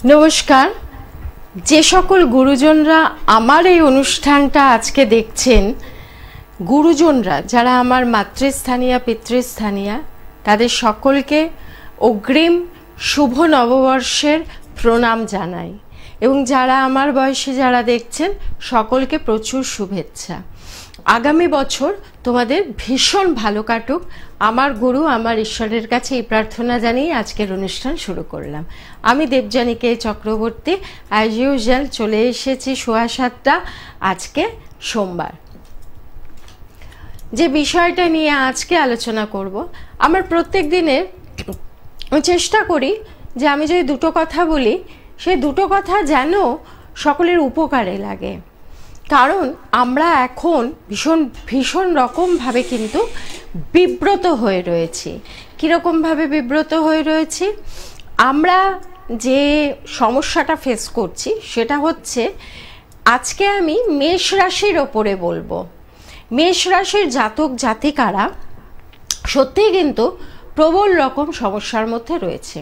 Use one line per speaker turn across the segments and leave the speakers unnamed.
নমস্কার। যে সকল গুরুজনরা আমার এই অনুষ্ঠানটা আজকে দেখছেন, গুরুজনরা যারা আমার মাতৃস্থানীয় পিতৃস্থানীয়, তাদের সকলকে অগ্রিম শুভ নববর্ষের প্রণাম জানাই। এবং যারা আমার বয়সে যারা দেখছেন, সকলকে প্রচুর শুভেচ্ছা। আগামী বছর তোমাদের ভীষণ ভালো কাটুক, আমার গুরু আমার ঈশ্বরের কাছে এই প্রার্থনা জানিয়ে আজকের অনুষ্ঠান শুরু করলাম। আমি দেবযানীকে চক্রবর্তী, অ্যাজ ইউজুয়াল চলে এসেছি 7:15 আজকে সোমবার। যে বিষয়টা নিয়ে আজকে আলোচনা করব, আমার প্রত্যেক দিনের চেষ্টা করি যে আমি যদি দুটো কথা বলি, সেই দুটো কথা যেন সকলের উপকারে লাগে। কারণ আমরা এখন ভীষণ রকমভাবে কিন্তু বিব্রত হয়ে রয়েছি। কীরকমভাবে বিব্রত হয়ে রয়েছি? আমরা যে সমস্যাটা ফেস করছি সেটা হচ্ছে, আজকে আমি মেষ রাশির ওপরে বলবো। মেষ রাশির জাতক জাতিকারা সত্যিই কিন্তু প্রবল রকম সমস্যার মধ্যে রয়েছে।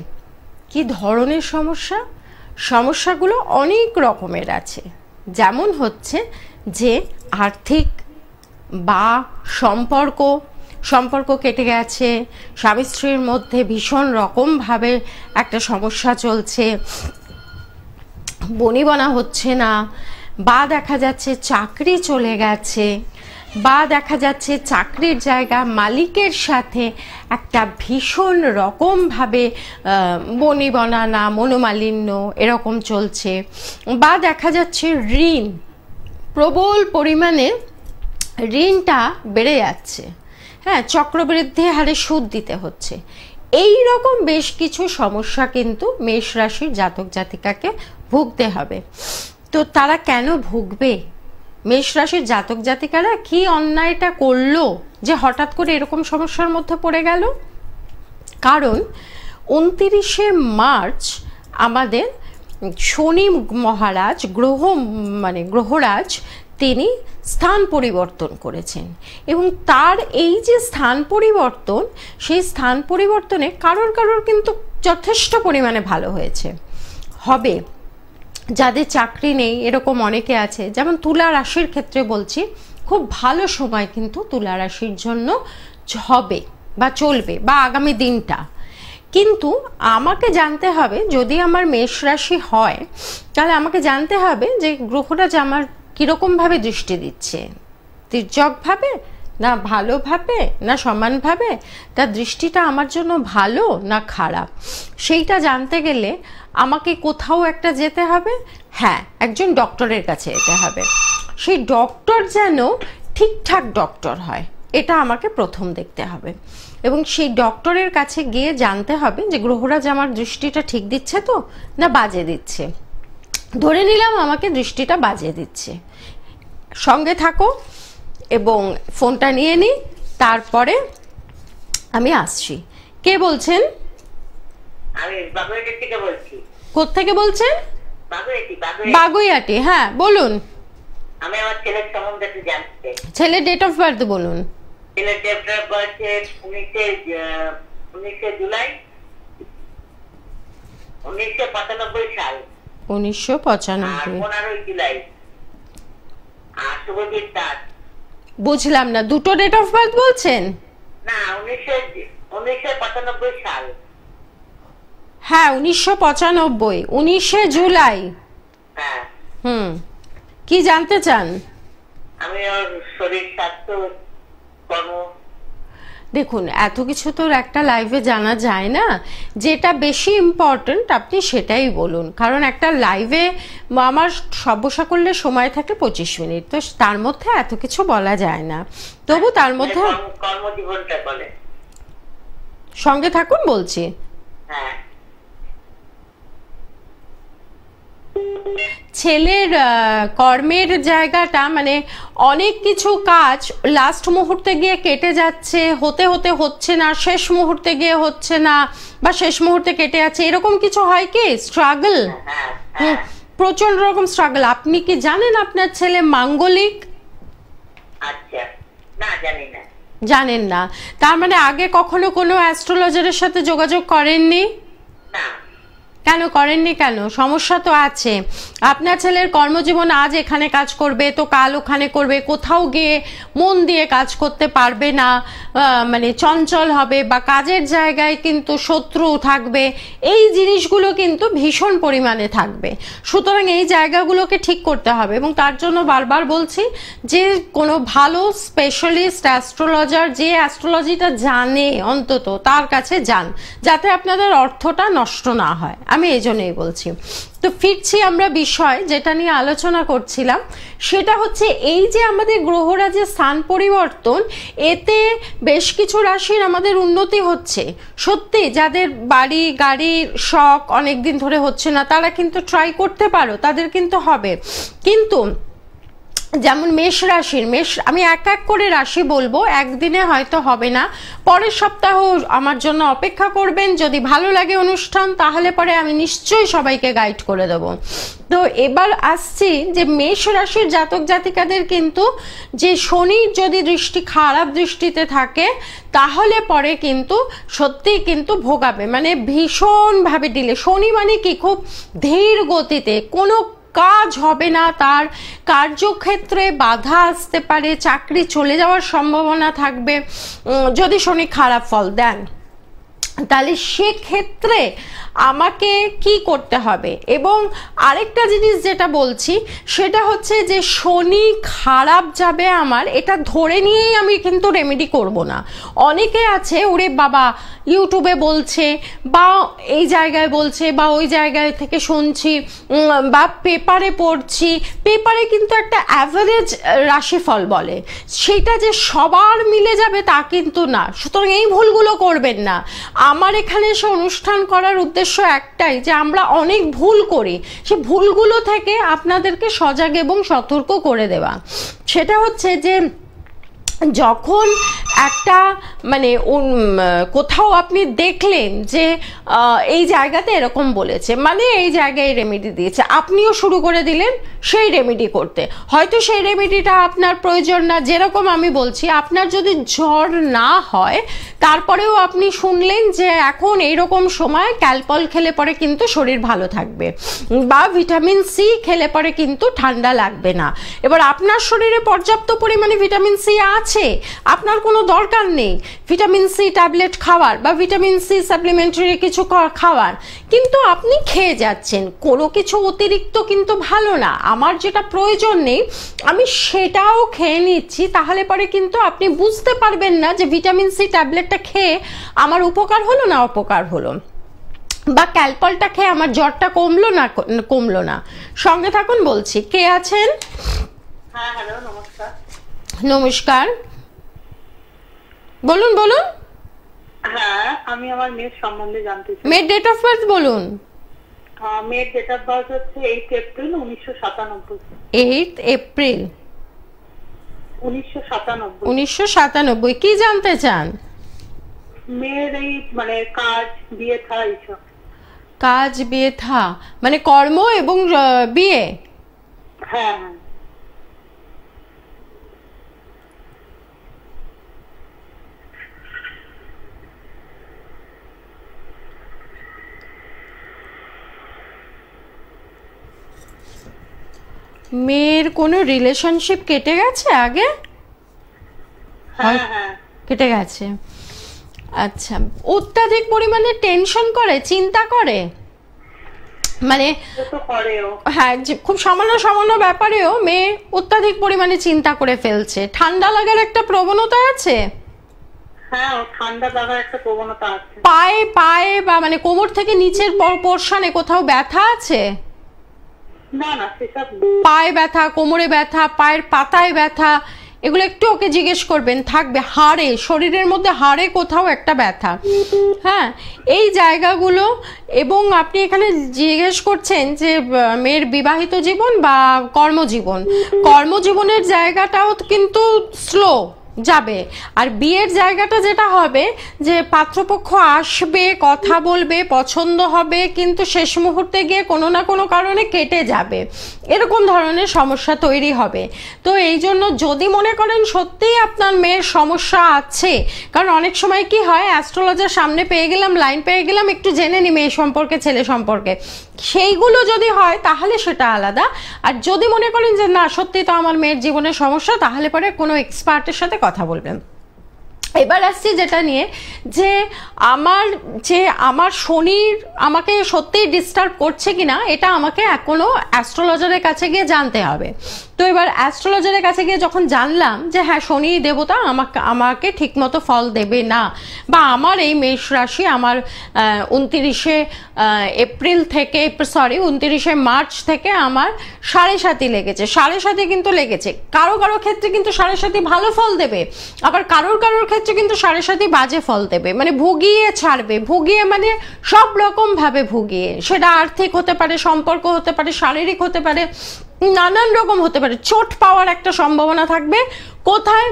কি ধরনের সমস্যা? সমস্যাগুলো অনেক রকমের আছে। যেমন হচ্ছে যে আর্থিক বা সম্পর্ক কেটে গেছে, স্বামী স্ত্রীর মধ্যে ভীষণ রকমভাবে একটা সমস্যা চলছে, বনিবনা হচ্ছে না, বা দেখা যাচ্ছে চাকরি চলে গেছে, বা দেখা যাচ্ছে চাকরির জায়গা মালিকের সাথে একটা ভীষণ রকমভাবে বনিবনা না, মনোমালিন্য এরকম চলছে, বা দেখা যাচ্ছে ঋণ, প্রবল পরিমাণে ঋণটা বেড়ে যাচ্ছে, হ্যাঁ, চক্রবৃদ্ধি হারে সুদ দিতে হচ্ছে। এই রকম বেশ কিছু সমস্যা কিন্তু মেষ রাশির জাতক জাতিকাকে ভুগতে হবে। তো তারা কেন ভুগবে? মেষ রাশির জাতক জাতিকারা কি অন্যায়টা করলো যে হঠাৎ করে এরকম সমস্যার মধ্যে পড়ে গেল? কারণ 29শে মার্চ আমাদের শনি মহারাজ গ্রহরাজ তিনি স্থান পরিবর্তন করেছেন। এবং তার এই যে স্থান পরিবর্তন, সেই স্থান পরিবর্তনে কারোর কিন্তু যথেষ্ট পরিমাণে ভালো হয়েছে, হবে। যাদের চাকরি নেই এরকম অনেকে আছে, যেমন তুলা রাশির ক্ষেত্রে বলছি, খুব ভালো সময় কিন্তু তুলা রাশির জন্য হবে বা চলবে, বা আগামী দিনটা। কিন্তু আমাকে জানতে হবে, যদি আমার মেষ রাশি হয় তাহলে আমাকে জানতে হবে যে গ্রহরাজ আমার কীরকমভাবে দৃষ্টি দিচ্ছে, তির্যকভাবে না ভালোভাবে না সমানভাবে, তার দৃষ্টিটা আমার জন্য ভালো না খারাপ। সেইটা জানতে গেলে আমাকে কোথাও একটা যেতে হবে, হ্যাঁ, একজন ডক্টরের কাছে যেতে হবে। সেই ডক্টর যেন ঠিকঠাক ডক্টর হয়, এটা আমাকে প্রথম দেখতে হবে। এবং সেই ডক্টরের কাছে গিয়ে জানতে হবে যে গ্রহরাজ আমার দৃষ্টিটা ঠিক দিচ্ছে তো না বাজে দিচ্ছে। ধরে নিলাম আমাকে দৃষ্টিটা বাজে দিচ্ছে, সঙ্গে থাকো এবং ফোনটা নিয়ে নিই, তারপরে আমি আসছি। কে বলছেন?
আমি বাগুইয়াটি থেকে বলছি।
কোত্থেকে বলছেন? বাগুইয়াটি, হ্যাঁ বলুন।
আমি আমার ছেলের সম্বন্ধে একটু জানতে।
ছেলের ডেট অফ বার্থ বলুন।
ছেলের ডেট অফ বার্থ 19 জুলাই 1995 সাল।
1995।
15 জুলাই। আর শুভদিন দাস।
বুঝলাম না, দুটো ডেট অফ বার্থ বলছেন?
না, 1995 সাল।
হ্যাঁ, 1995, 19 জুলাই।
হ্যাঁ।
কি জানতে চান?
আমি ওর শরীর স্বাস্থ্য কর্ম।
দেখুন, এত কিছু তো একটা লাইভে জানা যায় না। যেটা বেশি ইম্পর্টেন্ট আপনি সেটাই বলুন, কারণ একটা লাইভে আমার সর্বসাকল্যে সময় থাকে 25 মিনিট, তো তার মধ্যে এত কিছু বলা যায় না। তবু তার মধ্যে
কর্মজীবনটা বলে।
সঙ্গে থাকুন, বলছি।
হ্যাঁ।
ছেলের কর্মের জায়গাটা, মানে অনেক কিছু কাজ লাস্ট মুহূর্তে গিয়ে কেটে যাচ্ছে, হচ্ছে না, শেষ মুহূর্তে গিয়ে হচ্ছে না, বা শেষ মুহূর্তে কেটে যাচ্ছে, এরকম কিছু হয় কি? স্ট্রাগল, প্রচন্ড রকম স্ট্রাগল। আপনি কি জানেন আপনার ছেলে মাঙ্গলিক?
আচ্ছা, না জানি না।
জানেন না? তার মানে আগে কখনো কোনো অ্যাস্ট্রোলজারের সাথে যোগাযোগ করেননি?
না।
কেন করেননি? কেন সমস্যা তো আছে। আপনার ছেলের কর্মজীবন আজ এখানে কাজ করবে তো কাল ওখানে করবে, কোথাও গিয়ে মন দিয়ে কাজ করতে পারবে না, মানে চঞ্চল হবে, বা কাজের জায়গায় কিন্তু শত্রু থাকবে, এই জিনিসগুলো কিন্তু ভীষণ পরিমাণে থাকবে। সুতরাং এই জায়গাগুলোকে ঠিক করতে হবে, এবং তার জন্য বারবার বলছি যে কোনো ভালো স্পেশালিস্ট অ্যাস্ট্রোলজার, যে অ্যাস্ট্রোলজিটা জানে অন্তত, তার কাছে যান, যাতে আপনাদের অর্থটা নষ্ট না হয়। আমি এই জন্যই বলছি। তো ফিরছি আমরা বিষয় যেটা নিয়ে আলোচনা করছিলাম, সেটা হচ্ছে এই যে আমাদের গ্রহরা যে স্থান পরিবর্তন, এতে বেশ কিছু রাশির আমাদের উন্নতি হচ্ছে। সত্যি যাদের বাড়ি গাড়ির শখ অনেকদিন ধরে হচ্ছে না, তারা কিন্তু ট্রাই করতে পারো, তাদের কিন্তু হবে। কিন্তু যেমন মেষ রাশির, আমি এক এক করে রাশি বলবো, একদিনে হয়তো হবে না, পরের সপ্তাহ আমার জন্য অপেক্ষা করবেন। যদি ভালো লাগে অনুষ্ঠান, তাহলে পরে আমি নিশ্চয়ই সবাইকে গাইড করে দেব। তো এবার আসছি যে মেষ রাশির জাতক জাতিকাদের কিন্তু যে শনির যদি দৃষ্টি খারাপ দৃষ্টিতে থাকে, তাহলে পরে কিন্তু সত্যিই কিন্তু ভোগাবে, মানে ভীষণভাবে ডিলে। শনি মানে কি, খুব ধীর গতিতে, কোনো কাজ হবে না, তার কার্যক্ষেত্রে বাধা আসতে পারে, চাকরি চলে যাওয়ার সম্ভাবনা থাকবে যদি শনি খারাপ ফল দেন। তাহলে সেক্ষেত্রে আমাকে কি করতে হবে? এবং আরেকটা জিনিস যেটা বলছি সেটা হচ্ছে যে শনি খারাপ যাবে আমার, এটা ধরে নিয়েই আমি কিন্তু রেমেডি করব না। অনেকে আছে ওরে বাবা ইউটিউবে বলছে, বা এই জায়গায় বলছে, বা ওই জায়গায় থেকে শুনছি, বা পেপারে পড়ছি। পেপারে কিন্তু একটা অ্যাভারেজ রাশিফল বলে, সেটা যে সবার মিলে যাবে তা কিন্তু না। সুতরাং এই ভুলগুলো করবেন না। আমার এখানে এসে অনুষ্ঠান করার উদ্দেশ্য একটাই, যে আমরা অনেক ভুল করি, সে ভুলগুলো থেকে আপনাদেরকে সজাগ এবং সতর্ক করে দেওয়া। সেটা হচ্ছে যে যখন একটা মানে কোথাও আপনি দেখলেন যে এই জায়গাতে এরকম বলেছে, মানে এই জায়গায় রেমেডি দিয়েছে, আপনিও শুরু করে দিলেন সেই রেমেডি করতে। হয়তো সেই রেমেডিটা আপনার প্রয়োজন না। যেরকম আমি বলছি, আপনার যদি জ্বর না হয়, তারপরেও আপনি শুনলেন যে এখন এইরকম সময় ক্যালপল খেলে পরে কিন্তু শরীর ভালো থাকবে, বা ভিটামিন সি খেলে পরে কিন্তু ঠান্ডা লাগবে না। এবার আপনার শরীরে পর্যাপ্ত পরিমাণে ভিটামিন সি আছে, আপনার কোনো দরকার নেই ভিটামিন সি ট্যাবলেট খাওয়ার বা ভিটামিন সি সাপ্লিমেন্টারি কিছু খাওয়ার, কিন্তু আপনি খেয়ে যাচ্ছেন। কোনো কিছু অতিরিক্ত কিন্তু ভালো না। আমার যেটা প্রয়োজন নেই আমি সেটাও খেয়ে নিচ্ছি, তাহলে পরে কিন্তু আপনি বুঝতে পারবেন না যে ভিটামিন সি ট্যাবলেটটা খেয়ে আমার উপকার হলো না অপকার হলো, বা ক্যালপলটা খেয়ে আমার জ্বরটা কমলো না। সঙ্গে থাকুন, বলছি। কে আছেন?
হ্যাঁ, হ্যালো, নমস্কার।
নমস্কার, বলুন বলুন।
হ্যাঁ, আমি আমার মেয়ের সম্বন্ধে জানতে চাই।
মেয়ের ডেট অফ বার্থ বলুন।
মেয়ের ডেট অফ বার্থ হচ্ছে 8 এপ্রিল 1997।
8 এপ্রিল
1997।
1997। কি জানতে চান?
মেয়ের এই মানে কাজ, বিয়ে থা এইসব।
কাজ, বিয়ে থা মানে কর্ম এবং বিয়ে?
হ্যাঁ হ্যাঁ।
মেয়ের কোনো রিলেশনশিপ কেটে গেছে আগে?
হ্যাঁ হ্যাঁ,
কেটে গেছে। আচ্ছা, অত্যাধিক পরিমাণে টেনশন করে, চিন্তা করে, মানে হ্যাঁ, খুব সামান্য ব্যাপারেও মেয়ে অত্যাধিক পরিমাণে চিন্তা করে ফেলছে। ঠান্ডা লাগার একটা প্রবণতা আছে?
হ্যাঁ, ঠান্ডা লাগার একটা প্রবণতা আছে।
পায়ে বা মানে কোমর থেকে নিচের পোরশনে কোথাও ব্যথা আছে?
না না, সেসব
পায়ে ব্যথা, কোমরে ব্যথা, পায়ের পাতায় ব্যথা, এগুলো একটু ওকে জিজ্ঞেস করবেন। থাকবে হাড়ে, শরীরের মধ্যে হাড়ে কোথাও একটা ব্যথা, হ্যাঁ, এই জায়গাগুলো। এবং আপনি এখানে জিজ্ঞেস করছেন যে মেয়ের বিবাহিত জীবন বা কর্মজীবনের জায়গাটাও কিন্তু স্লো, যাবে। আর বিয়ের জায়গাটা যেটা হবে যে পাত্রপক্ষ আসবে, কথা বলবে, পছন্দ হবে, কিন্তু শেষ মুহূর্তে গিয়ে কোনো না কোনো কারণে কেটে যাবে, এরকম ধরনের সমস্যা তৈরি হবে। তো এই জন্য যদি মনে করেন সত্যিই আপনার মেয়ের সমস্যা আছে, কারণ অনেক সময় কি হয়, অ্যাস্ট্রোলজার সামনে পেয়ে গেলাম, লাইন পেয়ে গেলাম, একটু জেনে নি মেয়ে সম্পর্কে, ছেলে সম্পর্কে, সেইগুলো যদি হয় তাহলে সেটা আলাদা। আর যদি মনে করেন যে না সত্যি তো আমার মেয়ের জীবনের সমস্যা, তাহলে পরে কোনো এক্সপার্টের সাথে কথা বলবেন। এবার আসছি যেটা নিয়ে যে আমার শনির আমাকে সত্যিই ডিস্টার্ব করছে কিনা, এটা আমাকে কোনো অ্যাস্ট্রোলজারের কাছে গিয়ে জানতে হবে। তো এবার অ্যাস্ট্রোলজারের কাছে গিয়ে যখন জানলাম যে হ্যাঁ শনি দেবতা আমাকে ঠিকমতো ফল দেবে না, বা আমার এই মেষ রাশি আমার 29শে এপ্রিল থেকে 29শে মার্চ থেকে আমার 7.5 লেগেছে, 7.5 কিন্তু লেগেছে। কারো কারো ক্ষেত্রে কিন্তু 7.5 ভালো ফল দেবে, আবার কারোর ক্ষেত্রে কিন্তু 7.5 বাজে ফল দেবে, মানে ভুগিয়ে ছাড়বে, ভুগিয়ে মানে সব রকম ভাবে ভুগিয়ে, সেটা আর্থিক হতে পারে, সম্পর্ক হতে পারে, শারীরিক হতে পারে, নানান রকম হতে পারে। চোট পাওয়ার একটা সম্ভাবনা থাকবে। কোথায়?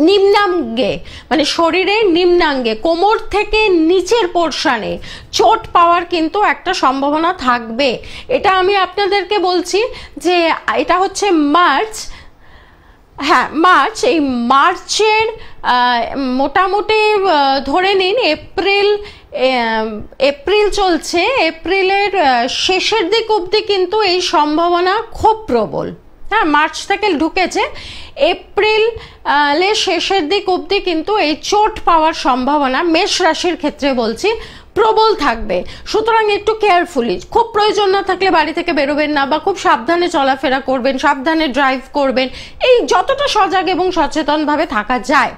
নিম্নাঙ্গে, মানে শরীরের নিম্নাঙ্গে, কোমর থেকে নিচের পোর্শনে চোট পাওয়ার কিন্তু একটা সম্ভাবনা থাকবে। এটা আমি আপনাদেরকে বলছি যে এটা হচ্ছে মার্চ, হ্যাঁ মার্চ, এই মার্চের মোটামুটি ধরে নিন এপ্রিল চলছে, এপ্রিলের শেষের দিক অবধি কিন্তু এই সম্ভাবনা খুব প্রবল। হ্যাঁ মার্চ থেকে ঢুকেছে, এপ্রিলের শেষের দিক অবধি কিন্তু এই চোট পাওয়ার সম্ভাবনা মেষ রাশির ক্ষেত্রে বলছি প্রবল থাকবে। সুতরাং একটু কেয়ারফুলি, খুব প্রয়োজন না থাকলে বাড়ি থেকে বেরোবেন না, বা খুব সাবধানে চলাফেরা করবেন, সাবধানে ড্রাইভ করবেন, এই যতটা সজাগ এবং সচেতনভাবে থাকা যায়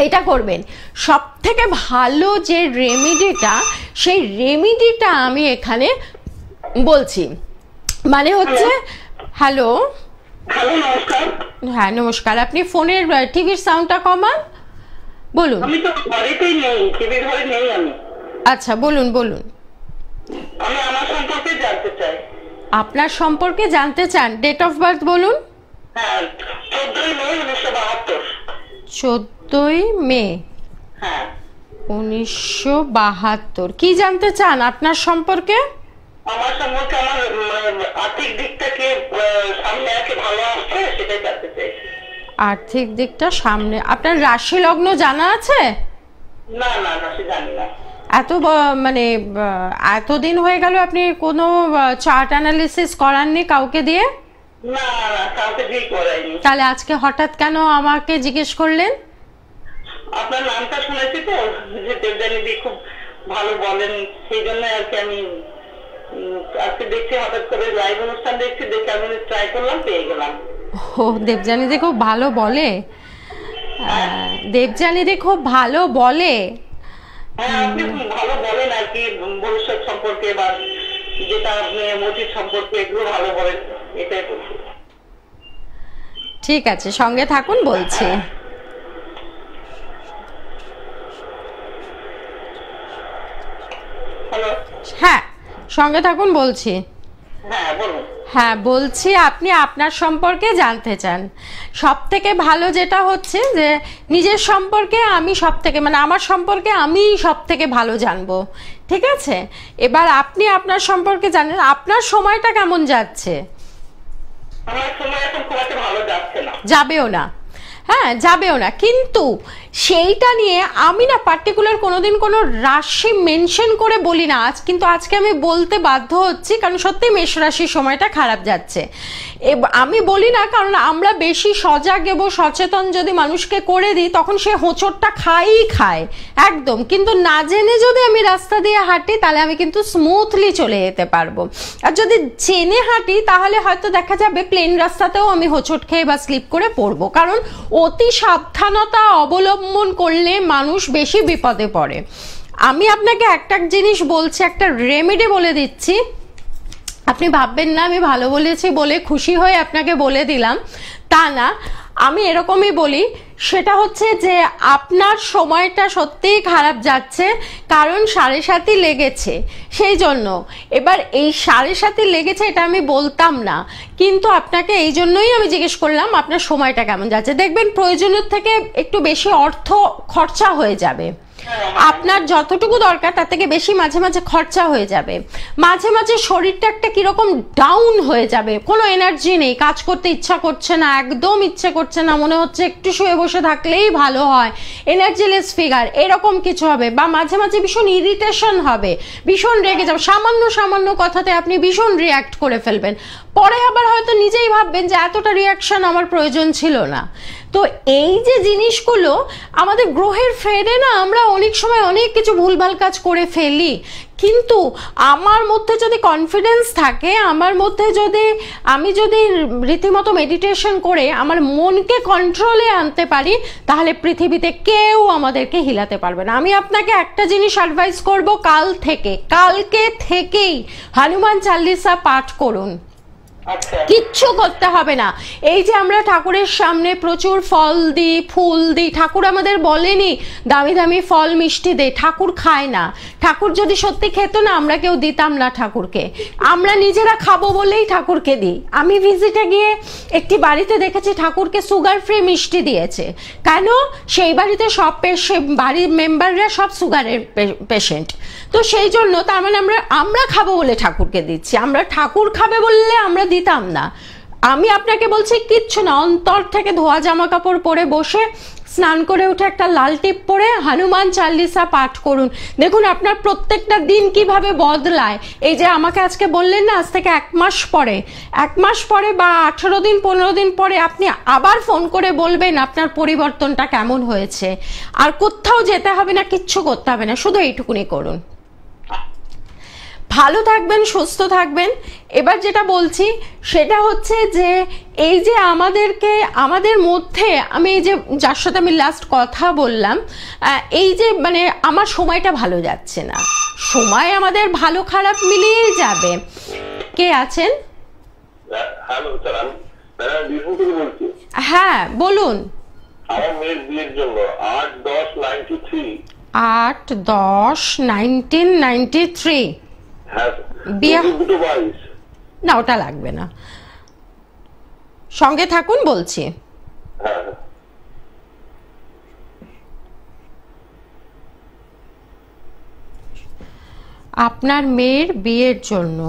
এটা করবেন। সব থেকে ভালো যে রেমিডিটা, সেই রেমিডিটা আমি এখানে বলছি, মানে হচ্ছে হ্যালো, হ্যাঁ নমস্কার, আপনি ফোনের টিভির সাউন্ডটা কমান, বলুন।
আমি তো বাড়িতেই নেই, টিভির ঘরে নেই আমি।
আচ্ছা বলুন বলুন।
আমি আমার সম্পর্কে জানতে চাই।
আপনার সম্পর্কে জানতে চান? ডেট অফ বার্থ বলুন।
হ্যাঁ 14 মে 1972।
14 মে
হ্যাঁ
1972। কি জানতে চান আপনার সম্পর্কে?
আমার সম্পর্কে আমার আর্থিক দিকটাকে সামনে আছে, ভালো আসছে, সেটাই জানতে চাই।
আর্থিক দিকটা সামনে, আপনার রাশি লগ্ন জানা আছে?
না না না, সে জানি না।
মানে এতদিন হয়ে গেল আপনি কোনো চার্ট অ্যানালিসিস করাননি কাউকে দিয়ে?
না না, কাউকে দিয়ে করাইনি।
তাহলে আজকে হঠাৎ কেন আমাকে জিজ্ঞেস করলেন?
আপনার নামটা শুনেছি তো, যে দেবযানী দি খুব ভালো বলেন, সেই জন্য আর কি আমি আজকে দেখছি, হঠাৎ করে লাইভ অনুষ্ঠান দেখছি, দেখে আমি ট্রাই করলাম, পেয়ে গেলাম।
ও দেবযানী দি খুব ভালো বলে, দেবযানী দি খুব ভালো বলে।
হ্যাঁ আপনি ভালো বলেন আর কি, ভবিষ্যৎ সম্পর্কে বা যেটা আপনি অতীত সম্পর্কে, এগুলো ভালো বলেন, এটাই বলছি।
ঠিক আছে, সঙ্গে থাকুন, বলছি।
হ্যালো,
হ্যাঁ সঙ্গে থাকুন, বলছি।
হ্যাঁ বলুন।
হ্যাঁ বলছি, আপনি আপনার সম্পর্কে জানতে চান। সব থেকে ভালো যেটা হচ্ছে যে নিজের সম্পর্কে আমি সব থেকে, মানে আমার সম্পর্কে আমি সব থেকে ভালো জানবো, ঠিক আছে? এবার আপনি আপনার সম্পর্কে জানেন, আপনার সময়টা কেমন যাচ্ছে?
আমার সময় এখন খুব একটা ভালো যাচ্ছে না।
যাবেও না, হ্যাঁ যাবেও না, কিন্তু সেইটা নিয়ে আমি না পার্টিকুলার কোনোদিন কোনো রাশি মেনশন করে বলি না, কিন্তু আজকে আমি বলতে বাধ্য হচ্ছি, কারণ সত্যি মেষ রাশির সময়টা খারাপ যাচ্ছে। আমি বলি না কারণ আমরা বেশি সজাগ এবং সচেতন যদি মানুষকে করে দিই, তখন সে হোঁচটটা খায় একদম। কিন্তু না জেনে যদি আমি রাস্তা দিয়ে হাঁটি, তাহলে আমি কিন্তু স্মুথলি চলে যেতে পারবো। আর যদি জেনে হাঁটি, তাহলে হয়তো দেখা যাবে প্লেন রাস্তাতেও আমি হোঁচট খেয়ে বা স্লিপ করে পড়বো, কারণ অতি সাবধানতা অবলম্বন করলে মানুষ বেশি বিপদে পড়ে। আমি আপনাকে একটা জিনিস বলছি, একটা রেমেডি বলে দিচ্ছি, আপনি ভাববেন না আমি ভালো বলেছি বলে খুশি হয়ে আপনাকে বলে দিলাম, তা না। আমি এরকমই বলি, সেটা হচ্ছে যে আপনার সময়টা সত্যিই খারাপ যাচ্ছে, কারণ 7.5 লেগেছে সেই জন্য। এবার এই 7.5 লেগেছে এটা আমি বলতাম না, কিন্তু আপনাকে এই জন্যই আমি জিজ্ঞেস করলাম আপনার সময়টা কেমন যাচ্ছে। দেখবেন প্রয়োজনের থেকে একটু বেশি অর্থ খরচা হয়ে যাবে, আপনার যতটুকু দরকার তার থেকে বেশি মাঝে মাঝে খরচা হয়ে যাবে, মাঝে মাঝে শরীরটা একটা কিরকম ডাউন হয়ে যাবে, কোনো এনার্জি নেই, কাজ করতে ইচ্ছা করছে না, একদম ইচ্ছে করছে না, মনে হচ্ছে একটু শুয়ে বসে থাকলেই ভালো হয়, এনার্জিলেস ফিগার এরকম কিছু হবে। বা মাঝে মাঝে ভীষণ ইরিটেশন হবে, ভীষণ রেগে যাবে, সামান্য সামান্য কথাতে আপনি ভীষণ রিয়াক্ট করে ফেলবেন, পরে আবার হয়তো নিজেই ভাববেন যে এতটা রিয়াকশন আমার প্রয়োজন ছিল না। তো এই যে জিনিসগুলো আমাদের গ্রহের ফেরে না, আমরা অনেক সময় অনেক কিছু ভুলভাল কাজ করে ফেলি, কিন্তু আমার মধ্যে যদি কনফিডেন্স থাকে, আমার মধ্যে আমি যদি রীতিমতো মেডিটেশন করে আমার মনকে কন্ট্রোলে আনতে পারি, তাহলে পৃথিবীতে কেউ আমাদেরকে হিলাতে পারবে না। আমি আপনাকে একটা জিনিস অ্যাডভাইস করব, কালকে থেকেই হনুমান চালিসা পাঠ করুন, কিচ্ছু করতে হবে না। এই যে আমরা ঠাকুরের সামনে প্রচুর ফল দিই, ফুল দিই, ঠাকুর আমাদের বলেনি দামি দামি ফল মিষ্টি দে, ঠাকুর খায় না। ঠাকুর যদি সত্যি খেত না, আমরা কেউ দিতাম না ঠাকুরকে, আমরা নিজেরা খাবো বলেই ঠাকুরকে দিই। আমি ভিজিটে গিয়ে একটি বাড়িতে দেখেছি ঠাকুরকে সুগার ফ্রি মিষ্টি দিয়েছে। কেন? সেই বাড়িতে সব বাড়ির মেম্বাররা সব সুগারের পেশেন্ট, তো সেই জন্য তার মানে আমরা খাবো বলে ঠাকুরকে দিচ্ছি, আমরা ঠাকুর খাবে বললে আমরা দিতাম না। আমি আপনাকে বলছি কিচ্ছু না, অন্তর থেকে ধোয়া জামা কাপড় পরে বসে স্নান করে উঠে একটা লাল টিপ পরে হনুমান চালিসা পাঠ করুন, দেখুন আপনার প্রত্যেকটা দিন কিভাবে বদলায়। এই যে আমাকে আজকে বললেন না, আজ থেকে 1 মাস পরে বা 18 দিন 15 দিন পরে আপনি আবার ফোন করে বলবেন আপনার পরিবর্তনটা কেমন হয়েছে। আর কোথাও যেতে হবে না, কিচ্ছু করতে হবে না, শুধু এইটুকুনি করুন। ভালো থাকবেন, সুস্থ থাকবেন। এবার যেটা বলছি সেটা হচ্ছে যে এই যে আমাদের মধ্যে, আমি এই যে যার সাথে আমি লাস্ট কথা বললাম, এই যে মানে আমার সময়টা ভালো যাচ্ছে না, সময় আমাদের ভালো খারাপ মিলিয়েই যাবে। কে আছেন? হ্যাঁ বলুন।
আমার মেয়ের বিয়ের জন্য
8/10/1993 বিয়ে না, ওটা লাগবে না, সঙ্গে থাকুন বলছি। আপনার মেয়ের বিয়ের জন্য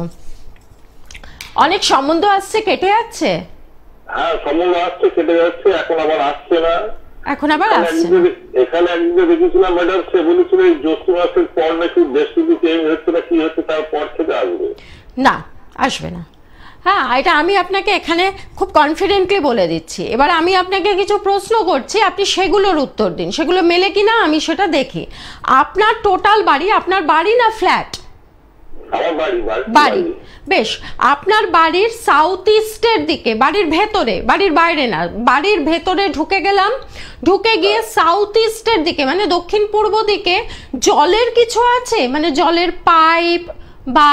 অনেক সম্বন্ধ আসছে, কেটে যাচ্ছে।
হ্যাঁ, সম্বন্ধ আসছে, কেটে যাচ্ছে, এখন আবার আসছে না। এখানে একদিন দেখেছিলাম ম্যাডাম, সে বলেছিল এই জ্যৈষ্ঠ মাসের পর নাকি বেশ কিছু চেঞ্জ হচ্ছে না, কি হচ্ছে, তারপর থেকে আসবে
না, আসবে না। হ্যাঁ, এটা আমি আপনাকে এখানে খুব কনফিডেন্টলি বলে দিচ্ছি। এবার আমি আপনাকে কিছু প্রশ্ন করছি, আপনি সেগুলোর উত্তর দিন, সেগুলো মেলে কিনা আমি সেটা দেখি। আপনার টোটাল বাড়ি, আপনার বাড়ি না ফ্ল্যাট? বাড়ি। বেশ, আপনার বাড়ির সাউথ ইস্টের দিকে, বাড়ির ভেতরে, বাড়ির বাইরে না, বাড়ির ভেতরে ঢুকে গেলাম, ঢুকে গিয়ে সাউথ ইস্টের দিকে মানে দক্ষিণ পূর্ব দিকে জলের কিছু আছে, মানে জলের পাইপ বা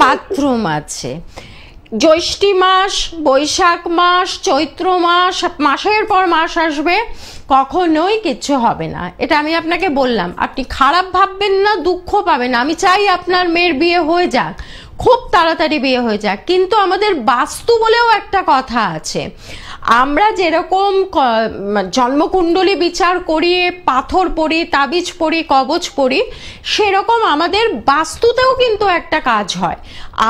বাথরুম আছে। জ্যৈষ্ঠী মাস, বৈশাখ মাস, চৈত্র মাস, মাসের পর মাস আসবে, কখনোই কিচ্ছু হবে না। এটা আমি আপনাকে বললাম, আপনি খারাপ ভাববেন না, দুঃখ পাবেন না। আমি চাই আপনার মেয়ের বিয়ে হয়ে যাক, খুব তাড়াতাড়ি বিয়ে হয়ে যাক, কিন্তু আমাদের বাস্তু বলেও একটা কথা আছে। আমরা যেরকম জন্মকুণ্ডলী বিচার করি, পাথর পড়ি, তাবিজ পড়ি, কবচ পড়ি, সেরকম আমাদের বাস্তুতেও কিন্তু একটা কাজ হয়।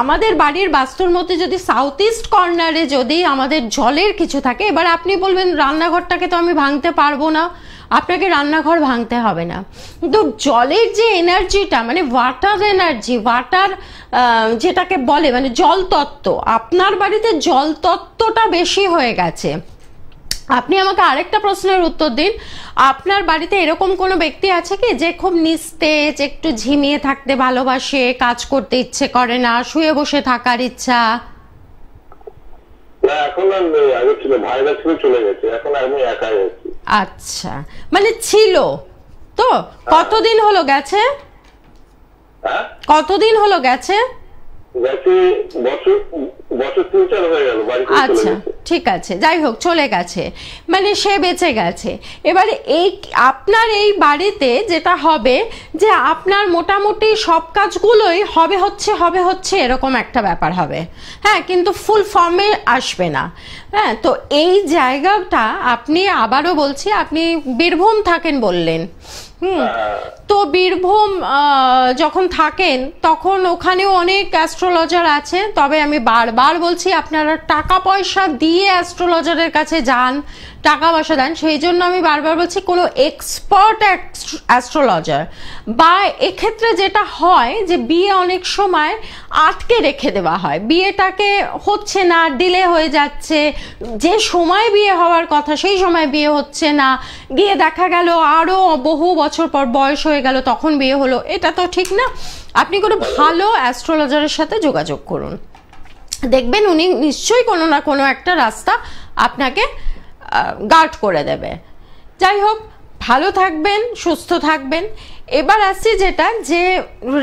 আমাদের বাড়ির বাস্তুর মধ্যে যদি সাউথ ইস্ট কর্নারে যদি আমাদের জলের কিছু থাকে, এবার আপনি বলবেন রান্নাঘরটাকে তো আমি ভাঙতে পারবো না, আপনাকে রান্নাঘর ভাঙতে হবে না, কিন্তু জলের যে এনার্জিটা, মানে ওয়াটার এনার্জি, ওয়াটার যেটাকে বলে মানে জল তত্ত্ব, আপনার বাড়িতে জল তত্ত্বটা বেশি হয়ে গেছে। আপনি আমাকে আরেকটা প্রশ্নের উত্তর দিন, আপনার বাড়িতে এরকম কোনো ব্যক্তি আছে কি যে খুব নিস্তেজ, একটু ঝিমিয়ে থাকতে ভালোবাসে, কাজ করতে ইচ্ছে করে না, শুয়ে বসে থাকার ইচ্ছা? আচ্ছা, মানে ছিল তো, কতদিন হলো গেছে? কতদিন হলো গেছে?
গেছে বছর 3-4 হয়ে গেল, বাড়ি থেকে চলে
আচ্ছা
গেছে।
ঠিক আছে, যাই হোক চলে গেছে, মানে সে বেঁচে গেছে। এবারে এই আপনার এই বাড়িতে যেটা হবে যে আপনার মোটামুটি সব কাজগুলোই হবে হচ্ছে এরকম একটা ব্যাপার হবে, হ্যাঁ, কিন্তু ফুল ফর্মে আসবে না। হ্যাঁ, তো এই জায়গাটা আপনি, আবারও বলছি, আপনি বীরভূম থাকেন বললেন, তো বীরভূম যখন থাকেন তখন ওখানেও অনেক অ্যাস্ট্রোলজার আছে, তবে আমি বারবার বলছি আপনারা টাকা পয়সা দিয়ে অ্যাস্ট্রোলজারের কাছে যান, টাকা পয়সা দেন, সেই জন্য আমি বারবার বলছি কোনো এক্সপার্ট অ্যাস্ট্রোলজার। বা এক্ষেত্রে যেটা হয় যে বিয়ে অনেক সময় আটকে রেখে দেওয়া হয়, বিয়েটাকে হচ্ছে না, ডিলে হয়ে যাচ্ছে, যে সময় বিয়ে হওয়ার কথা সেই সময় বিয়ে হচ্ছে না, গিয়ে দেখা গেল আরও বহু বছর পর বয়স হয়ে গেল তখন বিয়ে হলো, এটা তো ঠিক না। আপনি কোনো ভালো অ্যাস্ট্রোলজারের সাথে যোগাযোগ করুন, দেখবেন উনি নিশ্চয়ই কোনো না কোনো একটা রাস্তা আপনাকে গার্ড করে দেবে। যাই হোক, ভালো থাকবেন, সুস্থ থাকবেন। এবার আসছি যেটা, যে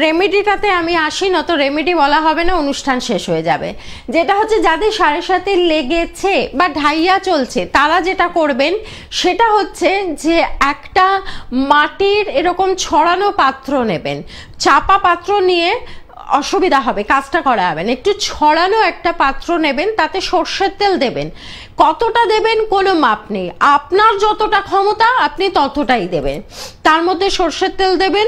রেমেডিটাতে আমি আসি না, তো রেমেডি বলা হবে না, অনুষ্ঠান শেষ হয়ে যাবে। যেটা হচ্ছে যাদের 7.5 লেগেছে বা ঢাইয়া চলছে তারা যেটা করবেন সেটা হচ্ছে যে একটা মাটির এরকম ছড়ানো পাত্র নেবেন, চাপা পাত্র নিয়ে অসুবিধা হবে, কাজটা করা হবে না, একটু ছড়ানো একটা পাত্র নেবেন, তাতে সর্ষের তেল দেবেন। কতটা দেবেন কোনো মাপ নেই, আপনার যতটা ক্ষমতা আপনি ততটাই দেবেন, তার মধ্যে সর্ষের তেল দেবেন।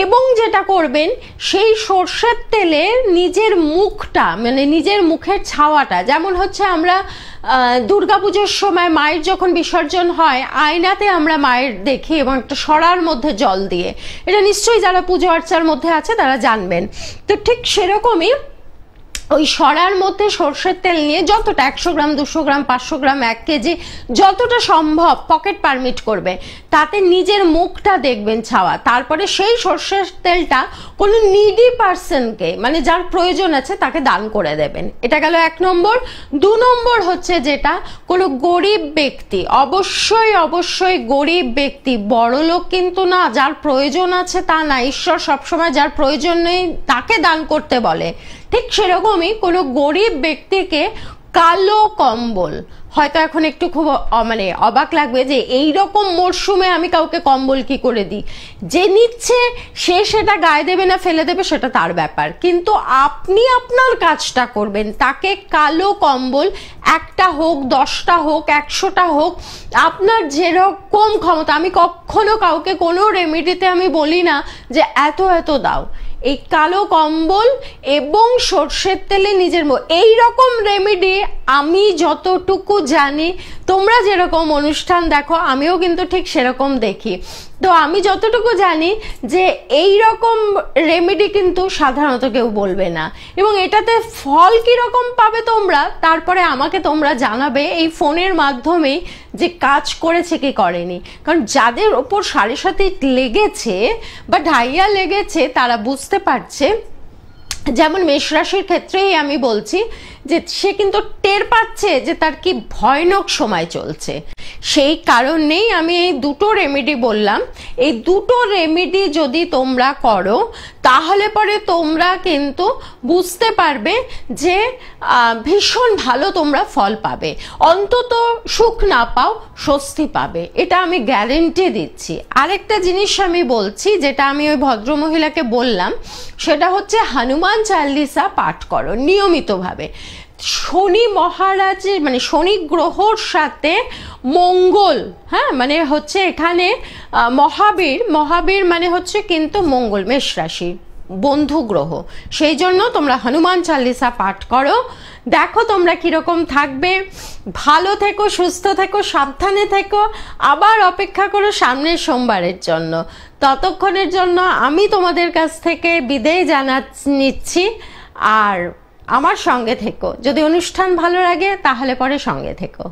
এবং যেটা করবেন সেই সর্ষের তেলে নিজের মুখটা, মানে নিজের মুখের ছাওয়াটা, যেমন হচ্ছে আমরা দুর্গাপুজোর সময় মায়ের যখন বিসর্জন হয় আয়নাতে আমরা মায়ের দেখি এবং একটা সরার মধ্যে জল দিয়ে, এটা নিশ্চয়ই যারা পুজো আর্চার মধ্যে আছে তারা জানবেন। তো ঠিক সেরকমই ওই সরার মধ্যে সর্ষের তেল নিয়ে যতটা 100 গ্রাম, 200 গ্রাম, 500 গ্রাম, 1 কেজি, যতটা সম্ভব পকেট পারমিট করবে, তাতে নিজের মুখটা দেখবেন ছাওয়া। তারপরে সেই সর্ষের তেলটা কোনো নিডি পার্সনকে, মানে যার প্রয়োজন আছে তাকে দান করে দেবেন। এটা গেল 1 নম্বর। 2 নম্বর হচ্ছে যেটা, কোনো গরিব ব্যক্তি, অবশ্যই গরিব ব্যক্তি, বড় লোক কিন্তু না, যার প্রয়োজন আছে তা না, ঈশ্বর সবসময় যার প্রয়োজন নেই তাকে দান করতে বলে, ঠিক সেরকমই কোনো গরিব ব্যক্তিকে কালো কম্বল, হয়তো এখন একটু খুব মানে অবাক লাগবে যে এই রকম মরশুমে আমি কাউকে কম্বল কি করে দিই, যে নিচ্ছে সে সেটা গায়ে দেবে না ফেলে দেবে সেটা তার ব্যাপার, কিন্তু আপনি আপনার কাজটা করবেন, তাকে কালো কম্বল 1টা হোক, 10টা হোক, 100টা হোক, আপনার যেরকম ক্ষমতা। আমি কখনো কাউকে কোনো রেমেডিতে আমি বলি না যে এত দাও, এই কালো কম্বল এবং সর্ষের তেলে নিজের এই রকম রেমেডি আমি যতটুকু জানি, তোমরা যেরকম অনুষ্ঠান দেখো আমিও কিন্তু ঠিক সেরকম দেখি, তো আমি যতটুকু জানি যে এই রকম রেমেডি কিন্তু সাধারণত কেউ বলবে না। এবং এটাতে ফল কিরকম পাবে তোমরা, তারপরে আমাকে তোমরা জানাবে এই ফোনের মাধ্যমেই যে কাজ করেছে কি করেনি। কারণ যাদের ওপর 7.5 লেগেছে বা ঢাইয়া লেগেছে তারা বুঝতে পারছে, যেমন মেষ রাশির ক্ষেত্রেই আমি বলছি যে সে কিন্তু টের পাচ্ছে যে তার কি ভয়ানক সময় চলছে, সেই কারণেই আমি এই 2টো রেমেডি বললাম। এই 2টো রেমেডি যদি তোমরা করো তাহলে পরে তোমরা কিন্তু বুঝতে পারবে যে ভীষণ ভালো তোমরা ফল পাবে, অন্তত সুখ না পাও স্বস্তি পাবে, এটা আমি গ্যারেন্টি দিচ্ছি। আরেকটা জিনিস আমি বলছি, যেটা আমি ওই ভদ্রমহিলাকে বললাম, সেটা হচ্ছে হনুমান চালিসা পাঠ করো নিয়মিতভাবে। শনি মহারাজের, মানে শনি গ্রহর সাথে মঙ্গল, হ্যাঁ, মানে হচ্ছে এখানে মহাবীর মানে হচ্ছে কিন্তু মঙ্গল, মেষ রাশি বন্ধু গ্রহ, সেই জন্য তোমরা হনুমান চালিসা পাঠ করো, দেখো তোমরা কিরকম থাকবে। ভালো থেকো, সুস্থ থেকো, সাবধানে থেকো, আবার অপেক্ষা করো সামনের সোমবারের জন্য। ততক্ষণের জন্য আমি তোমাদের কাছ থেকে বিদায় নিচ্ছি, আর আমার সঙ্গে থেকো, যদি অনুষ্ঠান ভালো লাগে তাহলে পরে সঙ্গে থেকো।